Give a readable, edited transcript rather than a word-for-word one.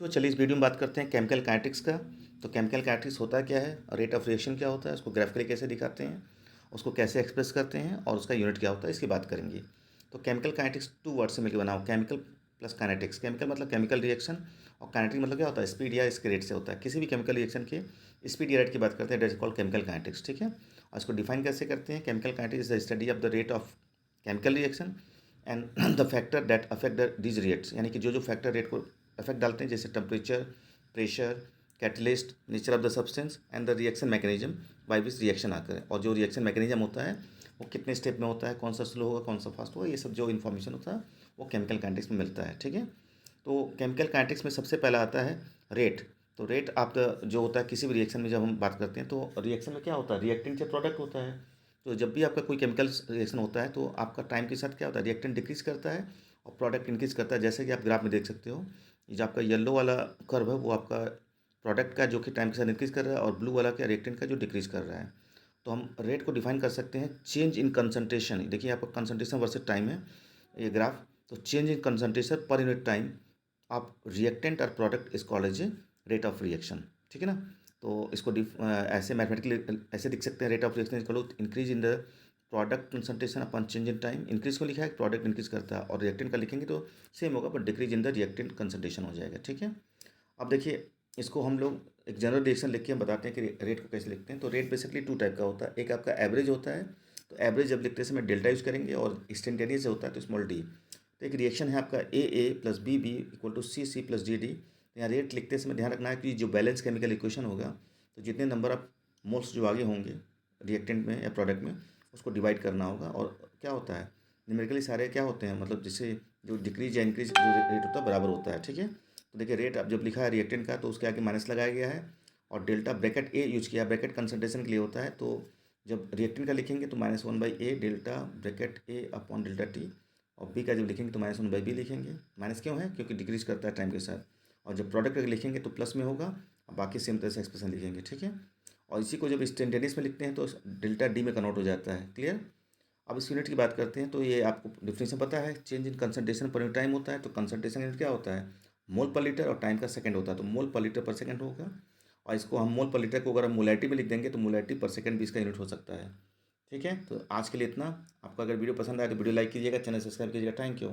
चलिए इस वीडियो में बात करते हैं केमिकल काइनेटिक्स का। तो केमिकल काइनेटिक्स होता क्या है, रेट ऑफ रिएक्शन क्या होता है, उसको ग्राफिकली कैसे दिखाते हैं, उसको कैसे एक्सप्रेस करते हैं और उसका यूनिट क्या होता है, इसकी बात करेंगे। तो केमिकल काइनेटिक्स टू वर्ड से मिलकर बना हो, केमिकल प्लस काइनेटिक्स। केमिकल मतलब केमिकल रिएक्शन और काइनेटिक मतलब क्या होता है, स्पीड या इसके रेट से होता है। किसी भी केमिकल रिएक्शन के स्पीड या रेट की बात करते हैं, that is called chemical kinetics. ठीक है, और इसको डिफाइन कैसे करते हैं, chemical kinetics is the study of the rate of chemical reaction and the factor that affect the these rates, यानी कि जो फैक्टर रेट को अफेक्ट डालते हैं, जैसे temperature, pressure, catalyst, nature of the substance and the reaction mechanism by which reaction आकर है। और जो रिएक्शन मैकेनिज्म होता है वो कितने स्टेप में होता है, कौन सा स्लो होगा, कौन सा फास्ट होगा, ये सब जो इन्फॉर्मेशन होता है वो केमिकल काइनेटिक्स में मिलता है। ठीक है, तो केमिकल काइनेटिक्स में सबसे पहला आता है रेट। तो रेट आप जो होता है किसी भी रिएक्शन में, जब हम बात करते हैं तो रिएक्शन में क्या होता है, रिएक्टेंट या प्रोडक्ट होता है। तो जब भी आपका कोई केमिकल रिएक्शन होता है तो आपका टाइम के साथ क्या होता है, रिएक्टेंट डिक्रीज करता है और प्रोडक्ट इंक्रीज करता है। जैसे कि आप ग्राफ में देख सकते हो, ये जो आपका येलो वाला कर्व है वो आपका प्रोडक्ट का जो कि टाइम के साथ इंक्रीज कर रहा है, और ब्लू वाला क्या रिएक्टेंट का जो डिक्रीज कर रहा है। तो हम रेट को डिफाइन कर सकते हैं चेंज इन कंसंट्रेशन। देखिए आपका कंसंट्रेशन वर्सेस टाइम है ये ग्राफ। तो change in concentration per unit time of reactant और product is called as a rate of reaction. ठीक है ना, तो इसको ऐसे मैथमेटिकली ऐसे लिख सकते हैं, rate of reaction is increase in the product concentration upon change in time. Increase को लिखा है, प्रोडक्ट इंक्रीज करता है, और रिएक्टेंट का लिखेंगे तो सेम होगा but decrease in the reactant concentration हो जाएगा। ठीक है, अब देखिए इसको हम लोग एक जनरल रिएक्शन लिख के हम बताते हैं कि रेट को कैसे लिखते हैं। तो रेट बेसिकली टू टाइप का होता है, एक आपका एवरेज होता है। तो एवरेज जब लिखते समय डेल्टा यूज करेंगे, और इंस्टेंटेनियस होता है तो स्मॉल डी। तो एक रिएक्शन है आपका A plus B equal to C plus D. यहाँ रेट लिखते समय ध्यान रखना है कि जो बैलेंस केमिकल इक्वेशन होगा, तो जितने नंबर ऑफ मोल्स जो आगे होंगे रिएक्टेंट में या प्रोडक्ट में, उसको डिवाइड करना होगा। और क्या होता है, न्यूमेरिकली सारे क्या होते हैं, मतलब जिससे जो डिक्रीज या इंक्रीज जो रेट होता है बराबर होता है। ठीक है, तो देखिए रेट अब जब लिखा है रिएक्टेंट का तो उसके आगे माइनस लगाया गया है, और डेल्टा ब्रैकेट ए यूज किया, ब्रैकेट कंसंट्रेशन के लिए होता है। तो जब रिएक्टेंट का लिखेंगे तो -1/a डेल्टा ब्रैकेट ए अपॉन डेल्टा टी, और बी का जब लिखेंगे तो -1/b लिखेंगे। माइनस क्यों है, क्योंकि डिक्रीज करता है टाइम के साथ। और जब प्रोडक्ट का लिखेंगे तो प्लस में होगा, और बाकी सेम तरह से एक्सप्रेशन लिखेंगे। ठीक है, और इसी को जब इंस्टेंटेनियस में लिखते हैं तो डेल्टा डी में कन्वर्ट हो जाता है। क्लियर। अब इस यूनिट की बात करते हैं, तो ये आपको डिफिनेशन पता है, change in concentration per unit time होता है। तो कंसंट्रेशन यूनिट क्या होता है, मोल पर लीटर, और टाइम का सेकंड होता है, तो मोल पर लीटर पर सेकंड होगा। और इसको हम मोल पर लीटर को अगर हम मोलैरिटी में लिख देंगे तो मोलैरिटी पर सेकंड भी इसका यूनिट हो सकता है। ठीक है, तो आज के लिए इतना। आपको अगर वीडियो पसंद आए तो वीडियो लाइक कीजिएगा, चैनल सब्सक्राइब कीजिएगा। Thank you.